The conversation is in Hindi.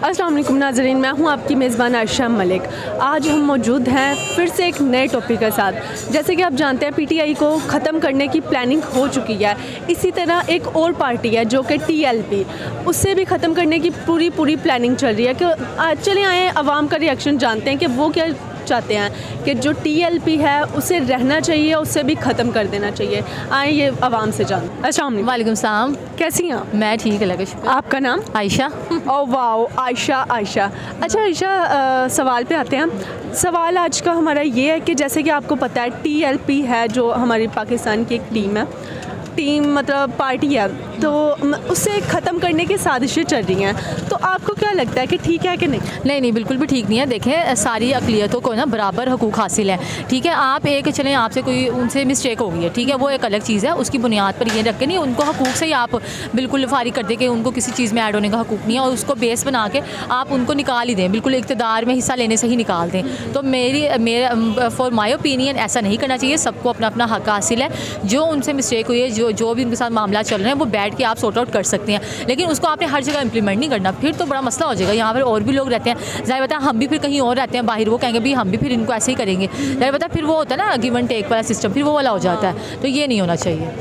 अस्सलाम वालेकुम नाज़रीन, मैं हूं आपकी मेज़बान आयशा मलिक। आज हम मौजूद हैं फिर से एक नए टॉपिक के साथ। जैसे कि आप जानते हैं पीटीआई को ख़त्म करने की प्लानिंग हो चुकी है। इसी तरह एक और पार्टी है जो कि टीएलपी, उससे भी ख़त्म करने की पूरी प्लानिंग चल रही है। कि चले आए आवाम का रिएक्शन जानते हैं कि वो क्या चाहते हैं कि जो टीएलपी है उसे रहना चाहिए, उससे भी ख़त्म कर देना चाहिए। आए ये आवाम से जान। अस्सलाम वालेकुम सलाम। कैसी हैं आप? मैं ठीक है लगे शुक्र। आपका नाम? आयशा। ओ वाह, आयशा। अच्छा आयशा, सवाल पे आते हैं। सवाल आज का हमारा ये है कि जैसे कि आपको पता है टीएलपी है जो हमारी पाकिस्तान की एक टीम मतलब पार्टी है, तो उससे ख़त्म करने की साजिशें चल रही हैं। तो आपको क्या लगता है कि ठीक है कि नहीं? नहीं, बिल्कुल भी ठीक नहीं है। देखें, सारी अक़लियतों को ना बराबर हकूक़ हासिल है। ठीक है, आप एक चलें आपसे कोई उनसे मिस्टेक हो गई है, ठीक है, वो एक अलग चीज़ है। उसकी बुनियाद पर ये रख के नहीं उनको हकूक़ से ही आप बिल्कुल फारिग कर दें कि उनको किसी चीज़ में ऐड होने का हकूक़ नहीं है, और उसको बेस बना के आप उनको निकाल ही दें, बिल्कुल इक़्तिदार में हिस्सा लेने से ही निकाल दें। तो मेरा फॉर माई ओपिनियन ऐसा नहीं करना चाहिए। सबको अपना अपना हक़ हासिल है। जो उनसे मिस्टेक हुई है, जो भी उनके साथ मामला चल रहे हैं, वो बैठ के आप सॉर्ट आउट कर सकते हैं, लेकिन उसको आपने हर जगह इंप्लीमेंट नहीं करना। फिर तो बड़ा मसला हो जाएगा। यहाँ पर और भी लोग रहते हैं, ज़ाहिर बता हम भी फिर कहीं और रहते हैं बाहर, वो कहेंगे भी हम भी फिर इनको ऐसे ही करेंगे। ज़ाहिर बता फिर वो होता है ना गिव एंड टेक वाला सिस्टम, फिर वो वाला हो जाता है। तो ये नहीं होना चाहिए।